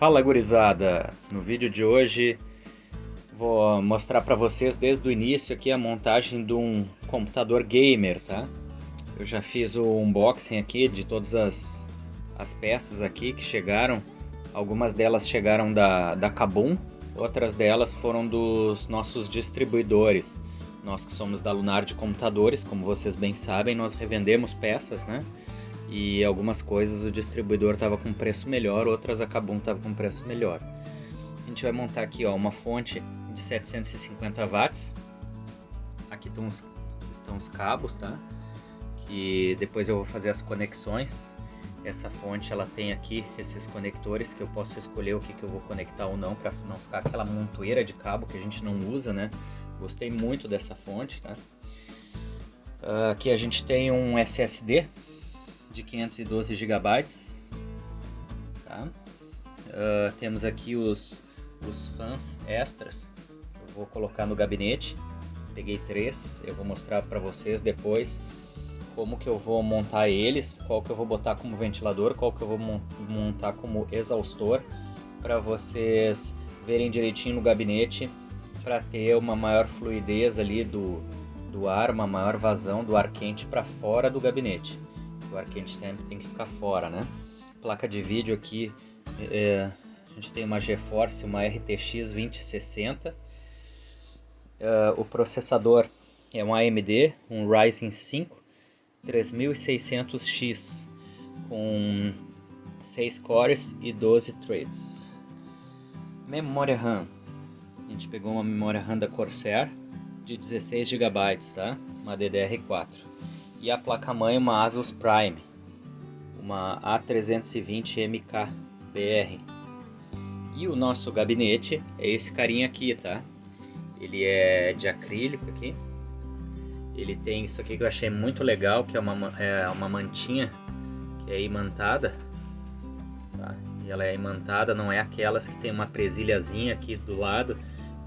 Fala, gurizada! No vídeo de hoje vou mostrar para vocês desde o início aqui a montagem de um computador gamer, tá? Eu já fiz o unboxing aqui de todas as peças aqui que chegaram. Algumas delas chegaram da Kabum, outras delas foram dos nossos distribuidores. Nós que somos da Lunar de Computadores, como vocês bem sabem, nós revendemos peças, né? E algumas coisas o distribuidor estava com preço melhor, outras a Kabum estava com preço melhor. A gente vai montar aqui, ó, uma fonte de 750 watts. Aqui estão os cabos, tá? Que depois eu vou fazer as conexões. Essa fonte ela tem aqui esses conectores que eu posso escolher o que eu vou conectar ou não, para não ficar aquela montoeira de cabo que a gente não usa, né? Gostei muito dessa fonte, tá? Aqui a gente tem um SSD de 512 GB, tá? Temos aqui os fãs extras, eu vou colocar no gabinete. Peguei 3, eu vou mostrar para vocês depois como que eu vou montar eles, qual que eu vou botar como ventilador, qual que eu vou montar como exaustor, para vocês verem direitinho no gabinete, para ter uma maior fluidez ali do ar, uma maior vazão do ar quente para fora do gabinete. O ar quente sempre tem que ficar fora, né? Placa de vídeo aqui, a gente tem uma GeForce, uma RTX 2060. O processador é um AMD, um Ryzen 5 3600X com 6 cores e 12 threads. Memória RAM, a gente pegou uma memória RAM da Corsair de 16 GB, tá? Uma DDR4. E a placa-mãe uma Asus Prime, uma A320MKBR. E o nosso gabinete é esse carinha aqui, tá? Ele é de acrílico aqui. Ele tem isso aqui que eu achei muito legal, que é uma mantinha que é imantada, tá? E ela é imantada, não é aquelas que tem uma presilhazinha aqui do lado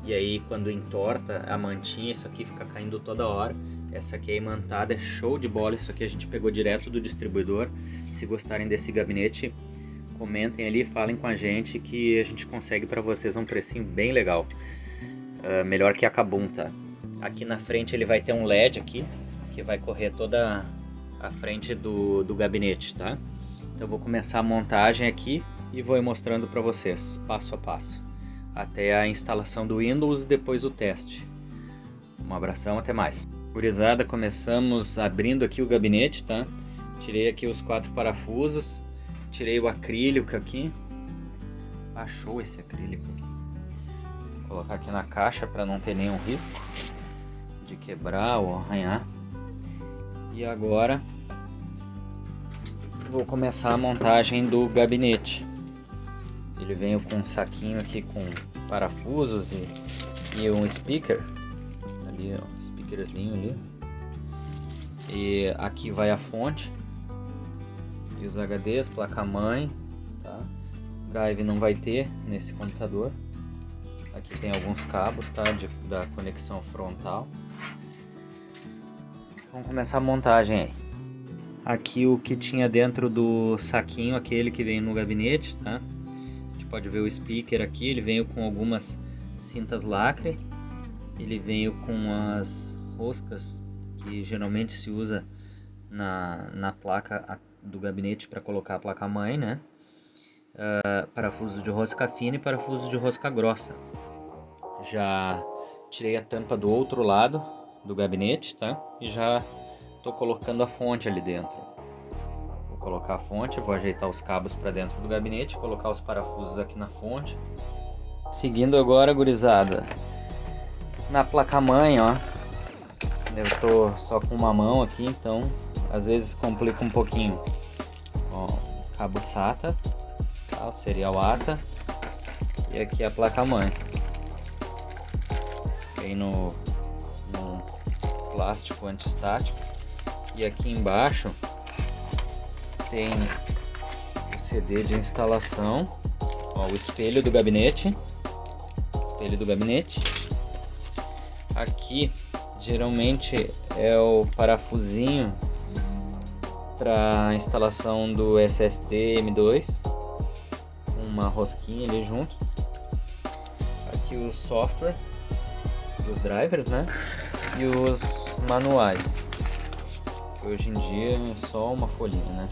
e aí quando entorta a mantinha, isso aqui fica caindo toda hora. Essa aqui é imantada, é show de bola. Isso aqui a gente pegou direto do distribuidor. Se gostarem desse gabinete, comentem ali, falem com a gente que a gente consegue para vocês um precinho bem legal. Melhor que a Kabum, tá? Aqui na frente ele vai ter um LED aqui, que vai correr toda a frente do gabinete, tá? Então eu vou começar a montagem aqui e vou ir mostrando para vocês, passo a passo. Até a instalação do Windows e depois o teste. Um abração, até mais. Gurizada, começamos abrindo aqui o gabinete, tá? Tirei aqui os 4 parafusos, tirei o acrílico aqui. Achou esse acrílico aqui. Vou colocar aqui na caixa para não ter nenhum risco de quebrar ou arranhar. E agora vou começar a montagem do gabinete. Ele veio com um saquinho aqui com parafusos e um speaker ali, ó, speakerzinho ali. E aqui vai a fonte e os HDs, placa-mãe, tá? Drive não vai ter nesse computador. Aqui tem alguns cabos, tá? Da conexão frontal. Vamos começar a montagem aí. Aqui o que tinha dentro do saquinho, aquele que vem no gabinete, tá? A gente pode ver o speaker aqui, ele veio com algumas cintas lacre. Ele veio com as roscas que geralmente se usa na placa do gabinete para colocar a placa-mãe, né? Parafuso de rosca fina e parafuso de rosca grossa. Já tirei a tampa do outro lado do gabinete, tá? E já tô colocando a fonte ali dentro. Vou colocar a fonte, vou ajeitar os cabos para dentro do gabinete, colocar os parafusos aqui na fonte. Seguindo agora, gurizada, na placa-mãe, ó, eu tô só com uma mão aqui, então às vezes complica um pouquinho. Ó, cabo SATA, tá, o serial ATA, e aqui a placa-mãe. Vem no plástico antistático. E aqui embaixo tem o CD de instalação, ó, o espelho do gabinete. Aqui geralmente é o parafusinho para instalação do SSD M2, uma rosquinha ali junto. Aqui o software, os drivers, né? E os manuais, que hoje em dia é só uma folhinha, né?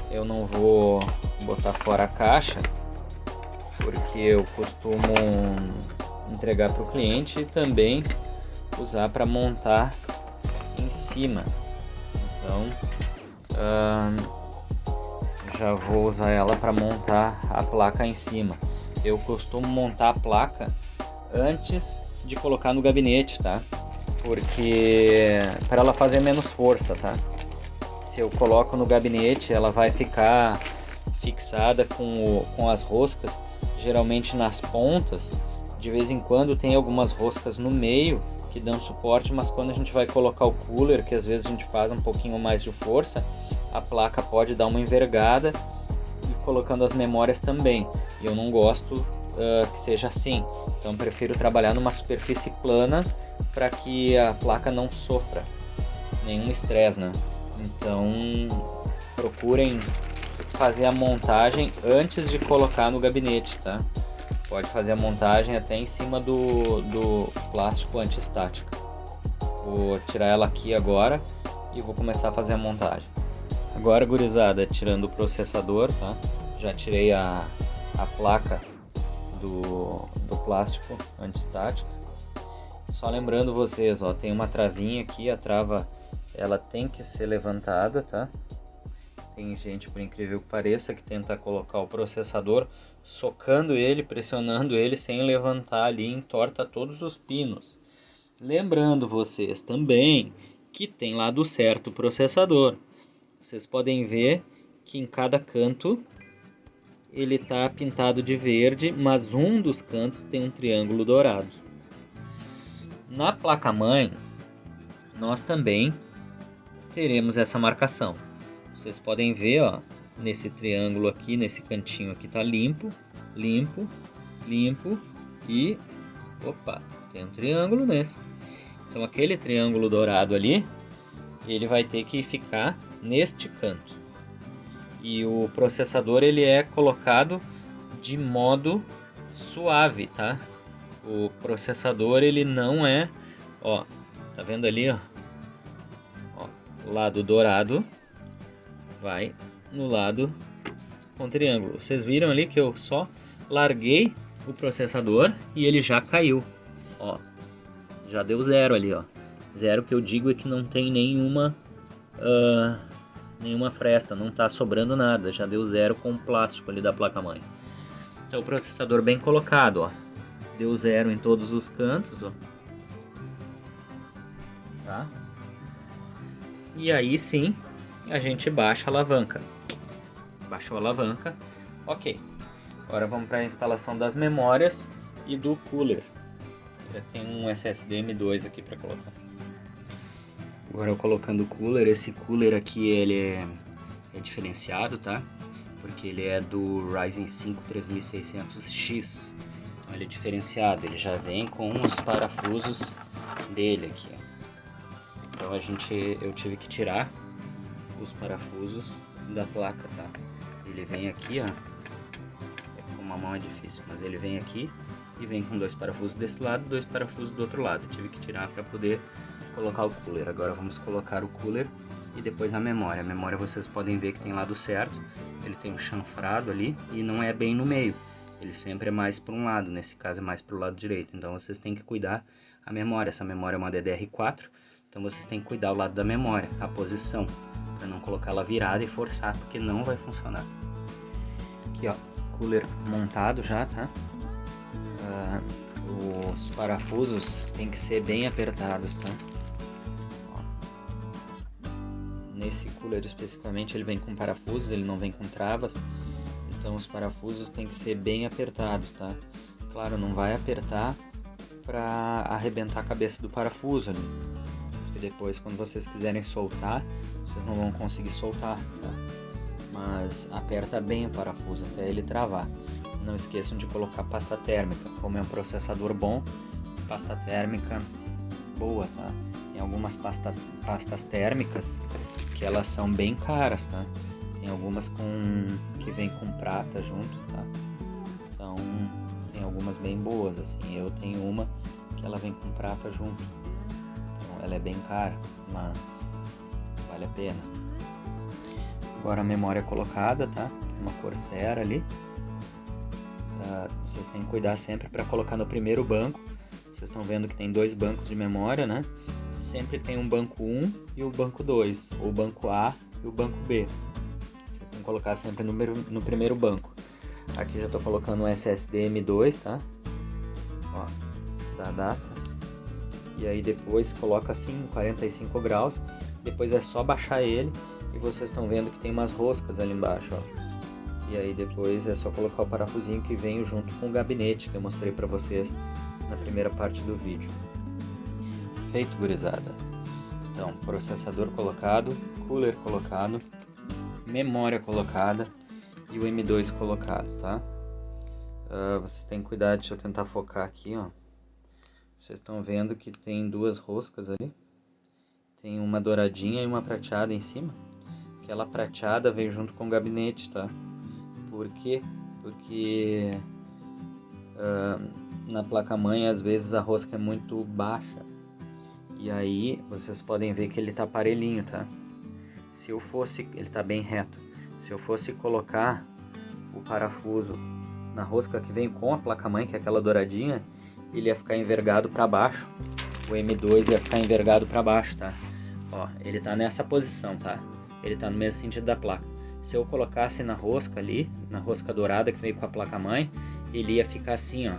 Eu não vou botar fora a caixa, porque eu costumo entregar para o cliente e também usar para montar em cima. Então já vou usar ela para montar a placa em cima. Eu costumo montar a placa antes de colocar no gabinete, tá? Porque para ela fazer menos força, tá? Se eu coloco no gabinete, ela vai ficar fixada com as roscas, geralmente nas pontas. De vez em quando tem algumas roscas no meio que dão suporte, mas quando a gente vai colocar o cooler, que às vezes a gente faz um pouquinho mais de força, a placa pode dar uma envergada, e colocando as memórias também. E eu não gosto que seja assim, então prefiro trabalhar numa superfície plana para que a placa não sofra nenhum estresse, né? Então procurem fazer a montagem antes de colocar no gabinete, tá? Pode fazer a montagem até em cima do plástico anti-estática. Vou tirar ela aqui agora e vou começar a fazer a montagem. Agora, gurizada, tirando o processador, tá? Já tirei a placa do plástico anti-estático. Só lembrando vocês, ó, tem uma travinha aqui, a trava ela tem que ser levantada, tá? Tem gente, por incrível que pareça, que tenta colocar o processador socando ele, pressionando ele sem levantar ali, entorta todos os pinos. Lembrando vocês também que tem lado certo o processador. Vocês podem ver que em cada canto ele está pintado de verde, mas um dos cantos tem um triângulo dourado. Na placa-mãe, nós também teremos essa marcação. Vocês podem ver, ó, nesse triângulo aqui, nesse cantinho aqui tá limpo, limpo, limpo e opa, tem um triângulo nesse. Então aquele triângulo dourado ali, ele vai ter que ficar neste canto. E o processador ele é colocado de modo suave, tá? O processador ele não é, ó, tá vendo ali, ó, lado dourado vai no lado com triângulo. Vocês viram ali que eu só larguei o processador e ele já caiu, ó, já deu zero ali, ó. Zero que eu digo é que não tem nenhuma fresta, não tá sobrando nada, já deu zero com o plástico ali da placa-mãe. Então o processador bem colocado, ó, deu zero em todos os cantos, ó, tá? E aí sim a gente baixa a alavanca. Baixou a alavanca, ok. Agora vamos para a instalação das memórias e do cooler. Já tem um SSD M2 aqui para colocar. Agora eu colocando o cooler. Esse cooler aqui ele é diferenciado, tá? Porque ele é do Ryzen 5 3600X. Então ele é diferenciado, ele já vem com os parafusos dele aqui. Então eu tive que tirar os parafusos da placa, tá? Ele vem aqui, ó, com uma mão é difícil, mas ele vem aqui e vem com dois parafusos desse lado, dois parafusos do outro lado. Eu tive que tirar para poder colocar o cooler. Agora vamos colocar o cooler e depois a memória. A memória vocês podem ver que tem lado certo, ele tem um chanfrado ali e não é bem no meio. Ele sempre é mais para um lado, nesse caso é mais para o lado direito. Então vocês têm que cuidar a memória. Essa memória é uma DDR4, então vocês têm que cuidar o lado da memória, a posição, para não colocar ela virada e forçar, porque não vai funcionar. Aqui, ó, cooler montado já, tá? Os parafusos tem que ser bem apertados, tá? Ó. Nesse cooler especificamente ele vem com parafusos, ele não vem com travas, então os parafusos tem que ser bem apertados, tá? Claro, não vai apertar para arrebentar a cabeça do parafuso ali, porque depois quando vocês quiserem soltar, vocês não vão conseguir soltar, tá? Mas aperta bem o parafuso até ele travar. Não esqueçam de colocar pasta térmica, como é um processador bom, pasta térmica boa, tá? Tem algumas pastas térmicas que elas são bem caras, tá? Tem algumas que vem com prata junto, tá? Então tem algumas bem boas, assim. Eu tenho uma que ela vem com prata junto. Então ela é bem cara, mas vale a pena. Agora a memória colocada, tá? Uma Corsair ali. Vocês têm que cuidar sempre para colocar no primeiro banco. Vocês estão vendo que tem 2 bancos de memória, né? Sempre tem um banco 1 e o banco 2, ou o banco A e o banco B. Vocês têm que colocar sempre no primeiro banco. Aqui já estou colocando o SSD M2, tá? Ó, da data. E aí depois coloca assim, 45 graus. Depois é só baixar ele e vocês estão vendo que tem umas roscas ali embaixo, ó. E aí depois é só colocar o parafusinho que vem junto com o gabinete que eu mostrei para vocês na primeira parte do vídeo. Feito, gurizada. Então, processador colocado, cooler colocado, memória colocada e o M2 colocado, tá? Vocês têm que cuidar, deixa eu tentar focar aqui, ó. Vocês estão vendo que tem 2 roscas ali. Tem uma douradinha e uma prateada em cima. Aquela prateada veio junto com o gabinete, tá? Por quê? Porque na placa-mãe às vezes a rosca é muito baixa. E aí vocês podem ver que ele tá parelhinho, tá? Se eu fosse, ele tá bem reto. Se eu fosse colocar o parafuso na rosca que vem com a placa-mãe, que é aquela douradinha, ele ia ficar envergado para baixo. O M2 ia ficar envergado para baixo, tá? Ó, ele tá nessa posição, tá? Ele tá no mesmo sentido da placa. Se eu colocasse na rosca ali, na rosca dourada que veio com a placa-mãe, ele ia ficar assim, ó.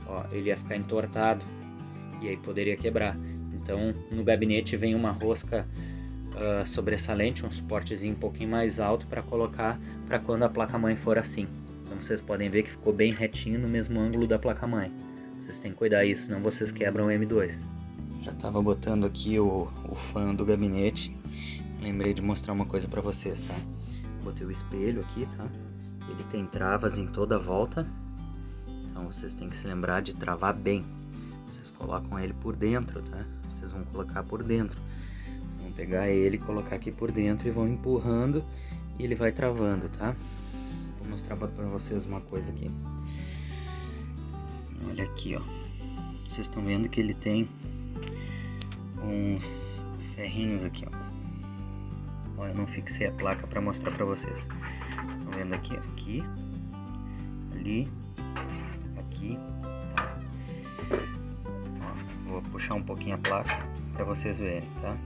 Ó, ele ia ficar entortado e aí poderia quebrar. Então, no gabinete vem uma rosca sobressalente, um suportezinho um pouquinho mais alto para colocar para quando a placa-mãe for assim. Então vocês podem ver que ficou bem retinho no mesmo ângulo da placa-mãe. Vocês têm que cuidar disso, senão vocês quebram o M2. Já estava botando aqui o fã do gabinete. Lembrei de mostrar uma coisa para vocês, tá? Botei o espelho aqui, tá? Ele tem travas em toda a volta. Então vocês têm que se lembrar de travar bem. Vocês colocam ele por dentro, tá? Vocês vão colocar por dentro. Vocês vão pegar ele e colocar aqui por dentro e vão empurrando e ele vai travando, tá? Vou mostrar para vocês uma coisa aqui. Olha aqui, ó. Vocês estão vendo que ele tem uns ferrinhos aqui, ó. Ó, eu não fixei a placa para mostrar para vocês. Estão vendo aqui, aqui, ali, aqui, tá? Ó, vou puxar um pouquinho a placa para vocês verem, tá?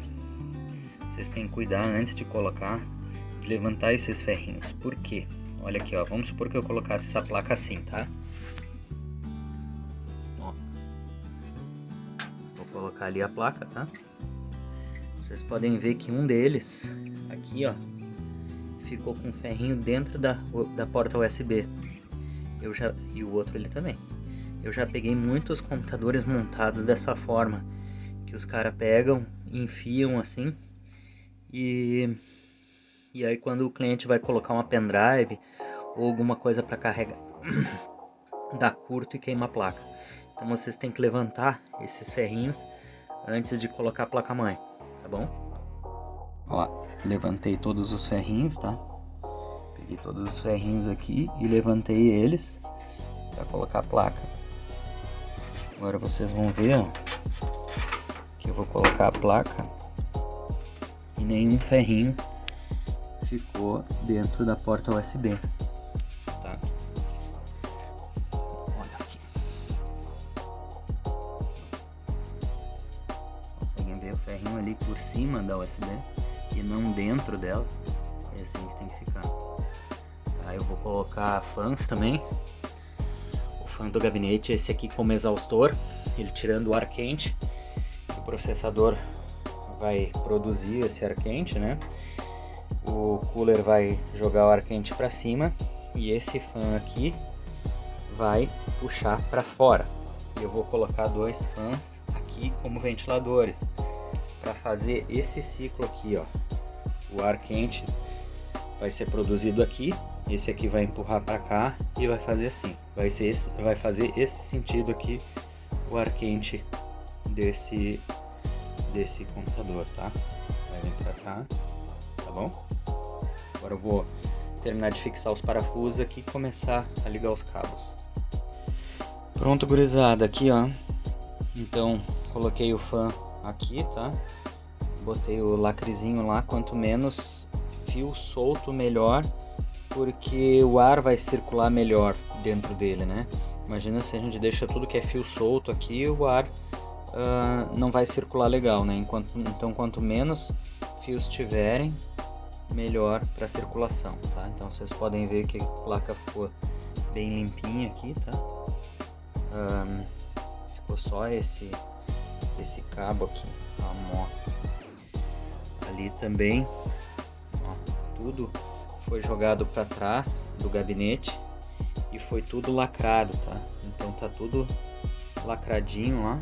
Vocês têm que cuidar antes de colocar, de levantar esses ferrinhos. Por quê? Olha aqui, ó. Vamos supor que eu colocasse essa placa assim, tá? Ó. Vou colocar ali a placa, tá? Vocês podem ver que um deles, aqui, ó, ficou com um ferrinho dentro da porta USB. E o outro ali também. Eu já peguei muitos computadores montados dessa forma, que os caras pegam, enfiam assim, e aí quando o cliente vai colocar uma pendrive ou alguma coisa para carregar, dá curto e queima a placa. Então vocês têm que levantar esses ferrinhos antes de colocar a placa-mãe, tá bom? Ó, levantei todos os ferrinhos, tá? Peguei todos os ferrinhos aqui e levantei eles para colocar a placa. Agora vocês vão ver, ó, que eu vou colocar a placa e nenhum ferrinho ficou dentro da porta USB, tá? Olha aqui. Conseguem ver o ferrinho ali por cima da USB e não dentro dela? É assim que tem que ficar. Tá, eu vou colocar fãs também. O fã do gabinete, esse aqui como exaustor, ele tirando o ar quente. O processador vai produzir esse ar quente, né? O cooler vai jogar o ar quente para cima e esse fã aqui vai puxar para fora. E eu vou colocar 2 fãs aqui como ventiladores para fazer esse ciclo aqui, ó. O ar quente vai ser produzido aqui, esse aqui vai empurrar para cá e vai fazer assim. Vai fazer esse sentido aqui o ar quente desse computador, tá? Vai vir para cá, tá bom? Agora eu vou terminar de fixar os parafusos aqui e começar a ligar os cabos. Pronto, gurizada, aqui ó. Então coloquei o fan aqui, tá? Botei o lacrezinho lá, quanto menos fio solto melhor, porque o ar vai circular melhor dentro dele, né? Imagina se a gente deixa tudo que é fio solto aqui, o ar não vai circular legal, né? Então quanto menos fios tiverem, melhor para circulação, tá? Então vocês podem ver que a placa ficou bem limpinha aqui, tá? Ficou só esse cabo aqui, a amostra. Ali também, ó, tudo foi jogado para trás do gabinete e foi tudo lacrado, tá? Então tá tudo lacradinho lá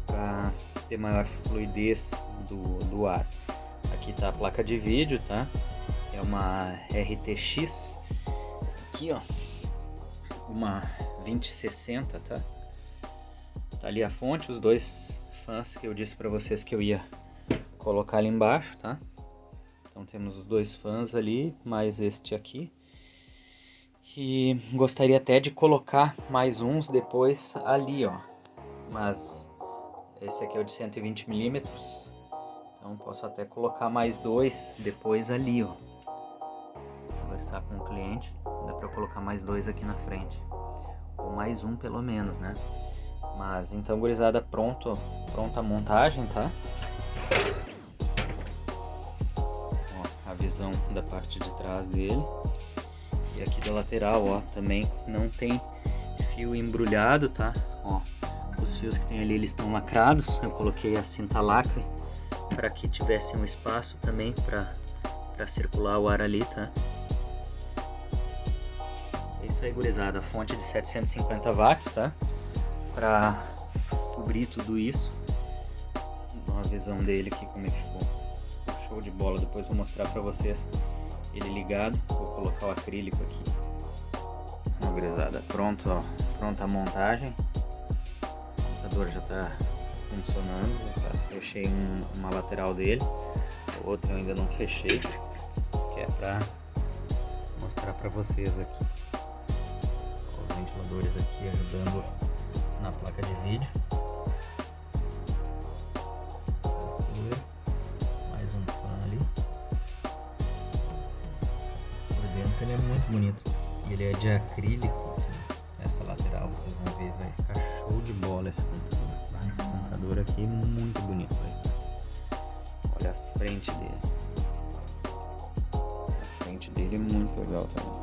para ter maior fluidez do ar. Aqui tá a placa de vídeo, tá? É uma RTX, aqui ó, uma 2060, tá? Tá ali a fonte, os dois fãs que eu disse para vocês que eu ia colocar ali embaixo, tá? Então temos os dois fãs ali, mais este aqui. E gostaria até de colocar mais uns depois ali, ó. Mas esse aqui é o de 120 mm. Então posso até colocar mais dois depois ali, ó. Conversar com o cliente, dá para colocar mais dois aqui na frente. Ou mais um pelo menos, né? Mas então, gurizada, pronta a montagem, tá? Ó, a visão da parte de trás dele. E aqui da lateral, ó, também não tem fio embrulhado, tá? Ó, os fios que tem ali, eles estão lacrados. Eu coloquei a cinta lacre para que tivesse um espaço também para circular o ar ali, tá? É isso aí, gurizada. Fonte de 750 watts, tá? Para cobrir tudo isso. Dá uma visão dele aqui como é que ficou. Show de bola. Depois vou mostrar para vocês ele ligado. Vou colocar o acrílico aqui. Ó, gurizada, pronto, ó. Pronta a montagem. O computador já está funcionando. Já fechei uma lateral dele. A outra eu ainda não fechei, que é para mostrar para vocês aqui. Os ventiladores aqui ajudando na placa de vídeo. Mais um fã ali. Por dentro ele é muito bonito. E ele é de acrílico. Essa lateral vocês vão ver, vai ficar show de bola esse computador. Esse computador aqui é muito bonito. Olha a frente dele. A frente dele é muito legal também.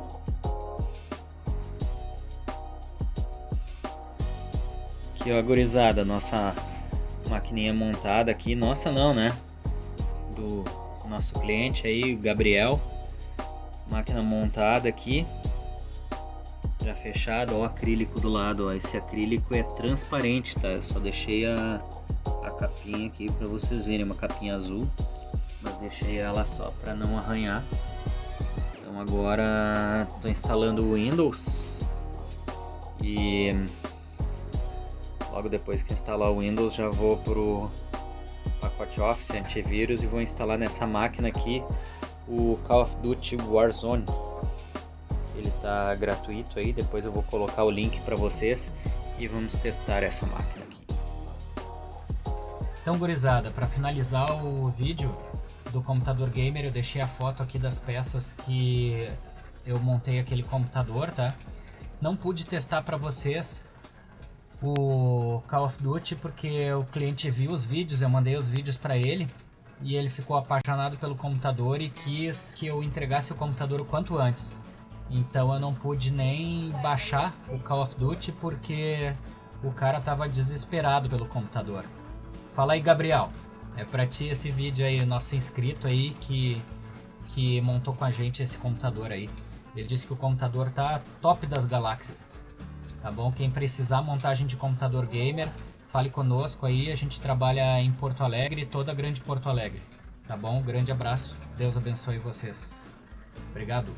Aqui ó, gurizada, nossa maquininha montada aqui, nossa não, né? Do nosso cliente aí, o Gabriel. Máquina montada aqui, já fechado, ó, o acrílico do lado, ó. Esse acrílico é transparente, tá? Eu só deixei a capinha aqui para vocês verem, uma capinha azul, mas deixei ela só para não arranhar. Então agora estou instalando o Windows e logo depois que instalar o Windows já vou pro pacote Office antivírus e vou instalar nessa máquina aqui o Call of Duty Warzone. Ele tá gratuito aí, depois eu vou colocar o link para vocês e vamos testar essa máquina aqui. Então, gurizada, para finalizar o vídeo do computador gamer, eu deixei a foto aqui das peças que eu montei aquele computador, tá? Não pude testar para vocês o Call of Duty porque o cliente viu os vídeos, eu mandei os vídeos para ele e ele ficou apaixonado pelo computador e quis que eu entregasse o computador o quanto antes. Então eu não pude nem baixar o Call of Duty porque o cara tava desesperado pelo computador. Fala aí, Gabriel, é pra ti esse vídeo aí, nosso inscrito aí que montou com a gente esse computador aí. Ele disse que o computador tá top das galáxias. Tá bom? Quem precisar montagem de computador gamer, fale conosco aí, a gente trabalha em Porto Alegre, toda a grande Porto Alegre. Tá bom? Grande abraço, Deus abençoe vocês. Obrigado.